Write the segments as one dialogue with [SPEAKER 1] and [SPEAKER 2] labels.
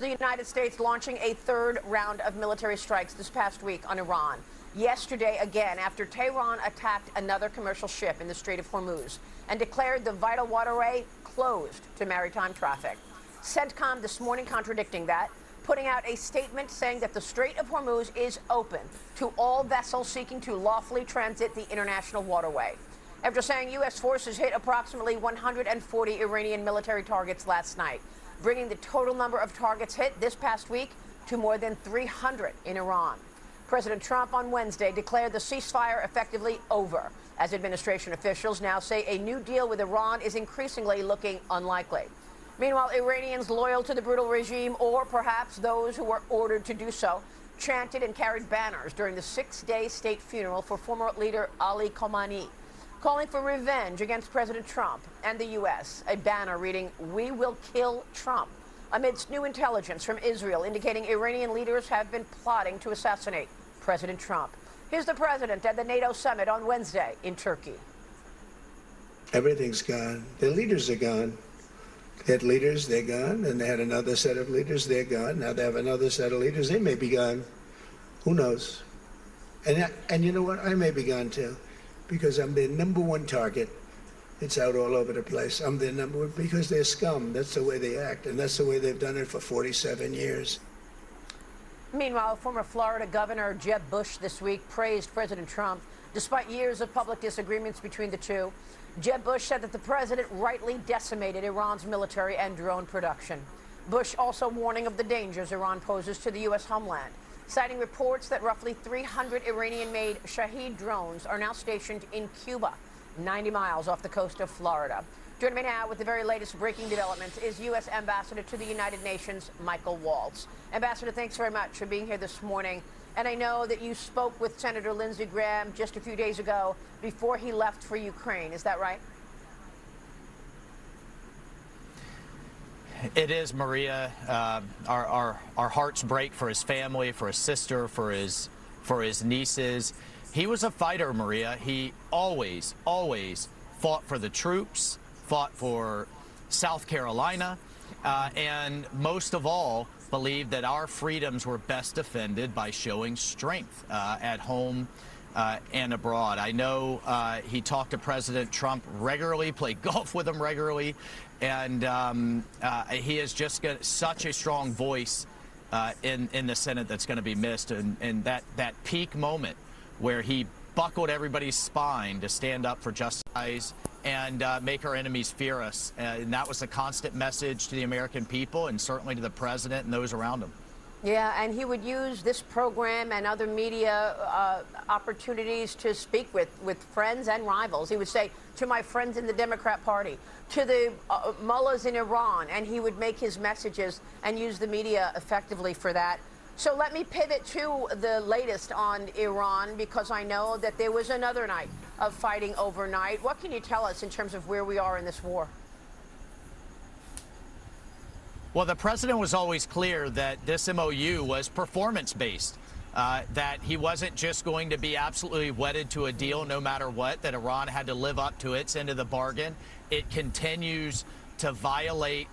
[SPEAKER 1] the United States launching a third round of military strikes this past week on Iran. Yesterday, again, after Tehran attacked another commercial ship in the Strait of Hormuz and declared the vital waterway closed to maritime traffic. CENTCOM this morning contradicting that, putting out a statement saying that the Strait of Hormuz is open to all vessels seeking to lawfully transit the international waterway. After saying U.S. forces hit approximately 140 Iranian military targets last night, bringing the total number of targets hit this past week to more than 300 in Iran. President Trump on Wednesday declared the ceasefire effectively over, as administration officials now say a new deal with Iran is increasingly looking unlikely. Meanwhile, Iranians loyal to the brutal regime, or perhaps those who were ordered to do so, chanted and carried banners during the 6-day state funeral for former leader Ali Khamenei, calling for revenge against President Trump and the U.S., a banner reading, "We will kill Trump," amidst new intelligence from Israel indicating Iranian leaders have been plotting to assassinate President Trump. Here's the president at the NATO summit on Wednesday in Turkey.
[SPEAKER 2] Everything's gone. The leaders are gone. They had leaders, they're gone, and they had another set of leaders, they're gone. Now they have another set of leaders, they may be gone. Who knows? And you know what? I may be gone too, because I'm their number one target. It's out all over the place. I'm their number one because they're scum. That's the way they act, and that's the way they've done it for 47 years.
[SPEAKER 1] Meanwhile, former Florida Governor Jeb Bush this week praised President Trump despite years of public disagreements between the two. Jeb Bush said that the president rightly decimated Iran's military and drone production. Bush also warning of the dangers Iran poses to the U.S. homeland, citing reports that roughly 300 Iranian-made Shahed drones are now stationed in Cuba, 90 miles off the coast of Florida. Joining me now with the very latest breaking developments is U.S. Ambassador to the United Nations, Michael Waltz. Ambassador, thanks very much for being here this morning. And I know that you spoke with Senator Lindsey Graham just a few days ago before he left for Ukraine. Is that right?
[SPEAKER 3] It is, Maria. Our hearts break for his family, for his sister, for his nieces. He was a fighter, Maria. He always fought for the troops, fought for South Carolina, and most of all, believed that our freedoms were best defended by showing strength at home and abroad. I know he talked to President Trump regularly, played golf with him regularly, and he has just got such a strong voice in the Senate that's going to be missed. And that peak moment where he buckled everybody's spine to stand up for justice and make our enemies fear us. And that was a constant message to the American people and certainly to the president and those around him.
[SPEAKER 1] Yeah, and he would use this program and other media opportunities to speak with friends and rivals. He would say, to my friends in the Democrat Party, to the mullahs in Iran, and he would make his messages and use the media effectively for that. So let me pivot to the latest on Iran, because I know that there was another night of fighting overnight. What can you tell us in terms of where we are in this war?
[SPEAKER 3] Well, the president was always clear that this MOU was performance-based, that he wasn't just going to be absolutely wedded to a deal no matter what, that Iran had to live up to its end of the bargain. It continues to violate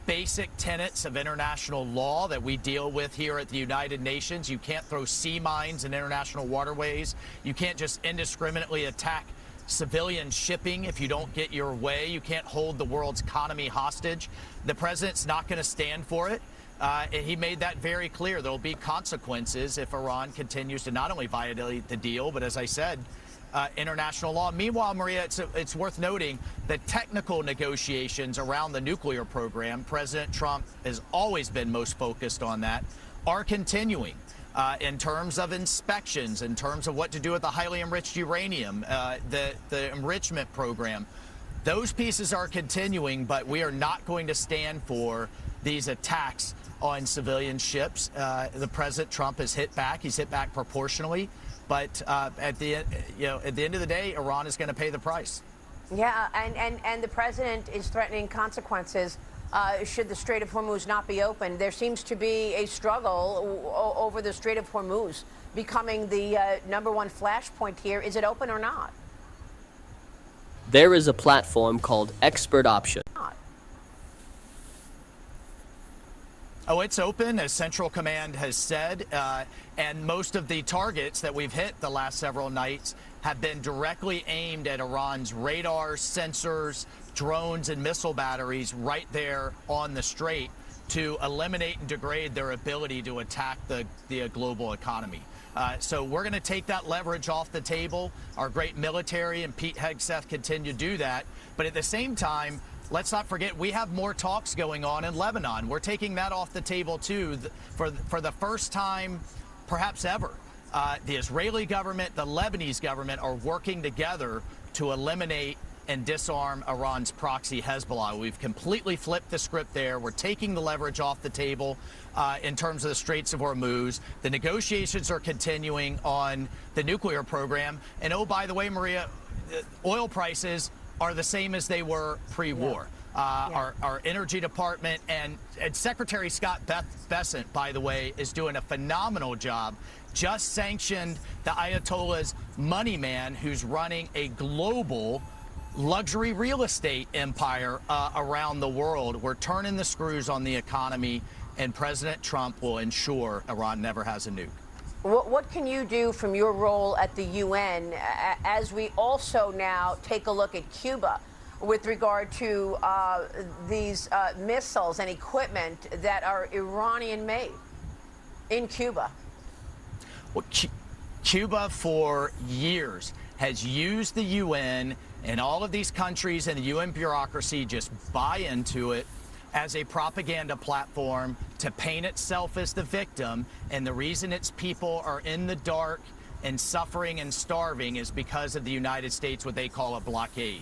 [SPEAKER 3] basic tenets of international law that we deal with here at the United Nations. You can't throw sea mines in international waterways. You can't just indiscriminately attack civilian shipping if you don't get your way. You can't hold the world's economy hostage. The president's not going to stand for it. And he made that very clear. There will be consequences if Iran continues to not only violate the deal, but as I said, international law. Meanwhile, Maria, it's worth noting that technical negotiations around the nuclear program, President Trump has always been most focused on that, are continuing. In terms of inspections, in terms of what to do with the highly enriched uranium, the enrichment program. Those pieces are continuing, but we are not going to stand for these attacks on civilian ships. The President Trump has hit back. He's hit back proportionally. But at the end of the day, Iran is going to pay the price.
[SPEAKER 1] Yeah, and the president is threatening consequences should the Strait of Hormuz not be open. There seems to be a struggle over the Strait of Hormuz becoming the #1 flashpoint here. Is it open or not?
[SPEAKER 4] There is a platform called Expert Option.
[SPEAKER 3] Oh, it's open, as Central Command has said, and most of the targets that we've hit the last several nights have been directly aimed at Iran's radars, sensors, drones, and missile batteries right there on the strait to eliminate and degrade their ability to attack the global economy. So we're going to take that leverage off the table. Our great military and Pete Hegseth continue to do that. But at the same time, let's not forget, we have more talks going on in Lebanon. We're taking that off the table, too, for the first time, perhaps ever. The Israeli government, the Lebanese government are working together to eliminate and disarm Iran's proxy Hezbollah. We've completely flipped the script there. We're taking the leverage off the table in terms of the Straits of Hormuz. The negotiations are continuing on the nuclear program. And oh, by the way, Maria, oil prices are the same as they were pre-war. Our energy department and Secretary Scott Bessent, by the way, is doing a phenomenal job. Just sanctioned the Ayatollah's money man, who's running a global luxury real estate empire around the world. We're turning the screws on the economy, and President Trump will ensure Iran never has a nuke.
[SPEAKER 1] What can you do from your role at the UN as we also now take a look at Cuba with regard to these missiles and equipment that are Iranian-made in Cuba?
[SPEAKER 3] Well, Cuba for years has used the UN, and all of these countries and the UN bureaucracy just buy into it as a propaganda platform to paint itself as the victim. And the reason its people are in the dark and suffering and starving is because of the United States, what they call a blockade.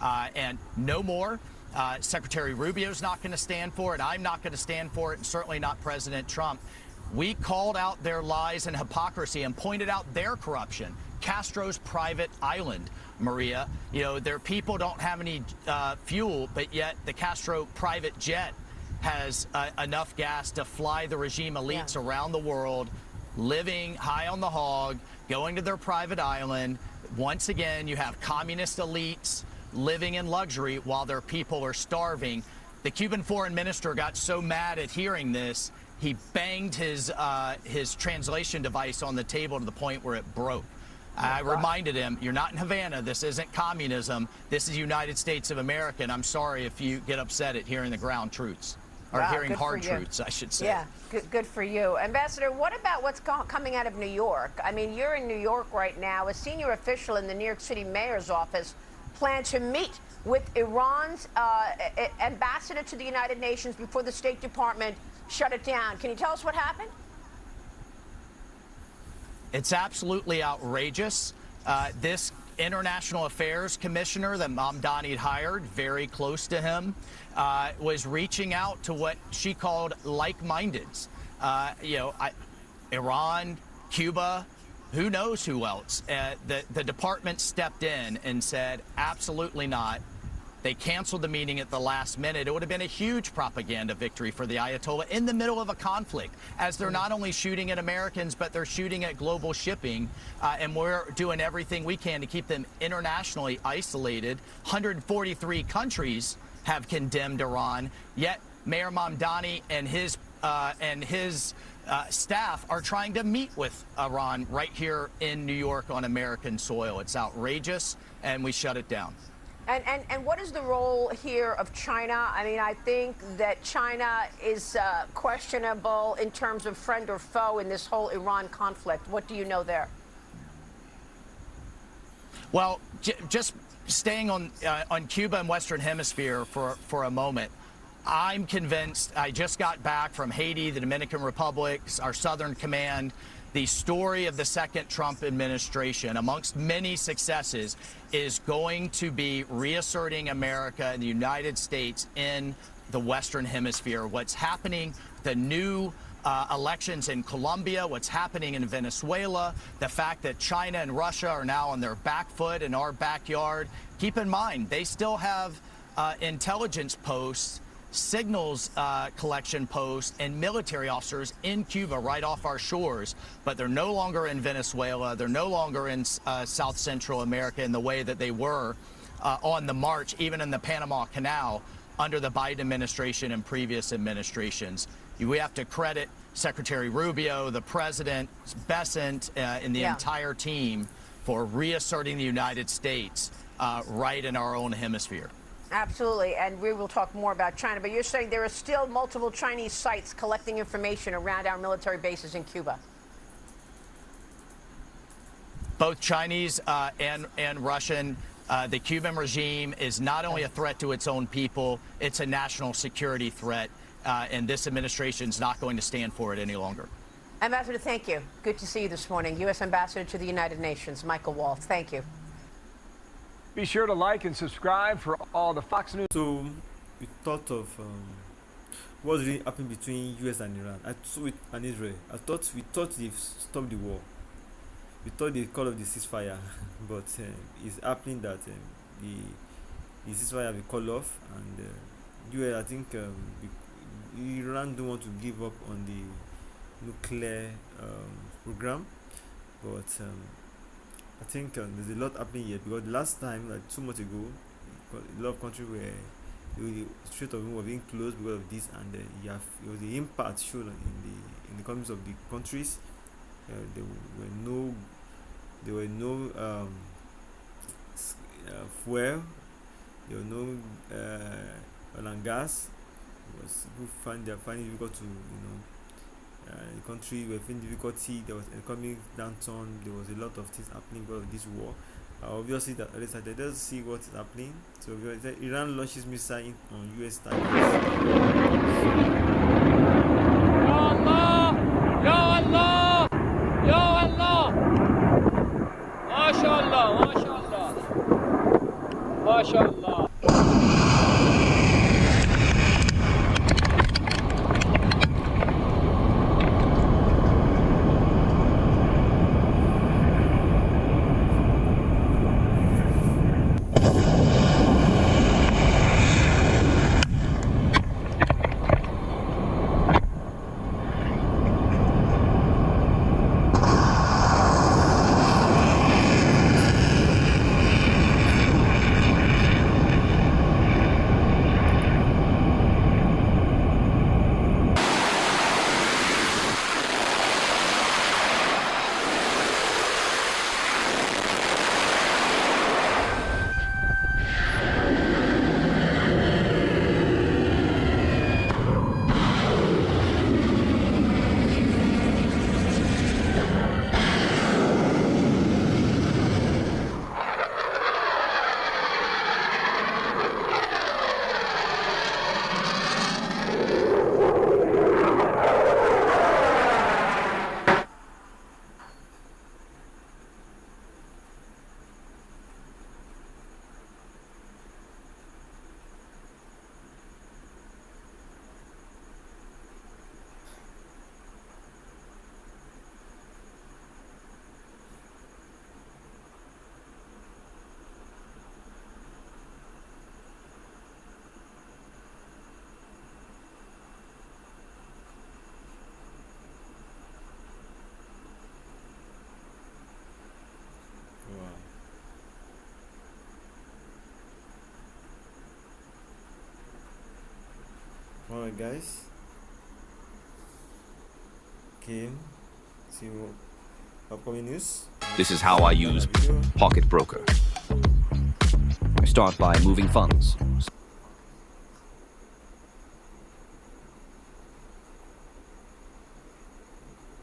[SPEAKER 3] And no more. Secretary Rubio's not going to stand for it. I'm not going to stand for it, and certainly not President Trump. We called out their lies and hypocrisy and pointed out their corruption. Castro's private island, Maria. You know, their people don't have any fuel, but yet the Castro private jet has enough gas to fly the regime elites around the world, living high on the hog, going to their private island. Once again, you have communist elites living in luxury while their people are starving. The Cuban foreign minister got so mad at hearing this, he banged his translation device on the table to the point where it broke. I reminded him, you're not in Havana. This isn't communism. This is United States of America. And I'm sorry if you get upset at hearing the ground truths, or hearing hard truths, I should say.
[SPEAKER 1] Yeah, good for you. Ambassador, what about what's coming out of New York? I mean, you're in New York right now. A senior official in the New York City mayor's office plans to meet with Iran's ambassador to the United Nations before the State Department shut it down. Can you tell us what happened?
[SPEAKER 3] It's absolutely outrageous. This international affairs commissioner that Mamdani hired, very close to him, was reaching out to what she called like-mindeds. Iran, Cuba, who knows who else. The department stepped in and said, absolutely not. They canceled the meeting at the last minute. It would have been a huge propaganda victory for the Ayatollah in the middle of a conflict, as they're not only shooting at Americans, but they're shooting at global shipping. And we're doing everything we can to keep them internationally isolated. 143 countries have condemned Iran, yet Mayor Mamdani and his staff are trying to meet with Iran right here in New York on American soil. It's outrageous, and we shut it down.
[SPEAKER 1] And what is the role here of China? I mean, I think that China is questionable in terms of friend or foe in this whole Iran conflict. What do you know there?
[SPEAKER 3] Well, just staying on Cuba and Western Hemisphere for a moment, I'm convinced. I just got back from Haiti, the Dominican Republic, our Southern Command. The story of the second Trump administration, amongst many successes, is going to be reasserting America and the United States in the Western Hemisphere. What's happening, the new elections in Colombia, what's happening in Venezuela, the fact that China and Russia are now on their back foot in our backyard. Keep in mind, they still have intelligence posts, signals collection posts, and military officers in Cuba right off our shores, but they're no longer in Venezuela. They're no longer in South Central America in the way that they were on the march, even in the Panama Canal, under the Biden administration and previous administrations. we have to credit Secretary Rubio, the president, Bessent, and the entire team for reasserting the United States right in our own hemisphere.
[SPEAKER 1] Absolutely, and we will talk more about China, but you're saying there are still multiple Chinese sites collecting information around our military bases in Cuba.
[SPEAKER 3] Both Chinese and Russian. The Cuban regime is not only a threat to its own people, it's a national security threat, and this administration is not going to stand for it any longer.
[SPEAKER 1] Ambassador, thank you. Good to see you this morning. U.S. Ambassador to the United Nations, Michael Waltz. Thank you.
[SPEAKER 5] Be sure to like and subscribe for all the Fox News.
[SPEAKER 6] So we thought of what's really happening between US and Iran. And Israel. We thought they've stopped the war. We thought they called off the ceasefire, but it's happening that the ceasefire will call off, and US, I think Iran don't want to give up on the nuclear program, but I think there's a lot happening here, because the last time, like 2 months ago, a lot of countries were the Strait of Hormuz was being closed because of this, and it was the impact shown in the economies of the countries. There were no fuel, there were no oil and gas. People finding it difficult to, the country were facing difficulty. There was economic downturn. There was a lot of things happening because of this war. Obviously, that other side, they don't see what is happening. So Iran launches missiles on US targets.
[SPEAKER 7] Ya Allah! Ya Allah! MashaAllah, MashaAllah. MashaAllah.
[SPEAKER 6] Alright, guys. Okay. See what upcoming news.
[SPEAKER 8] This is how I use Pocket Broker. I start by moving funds.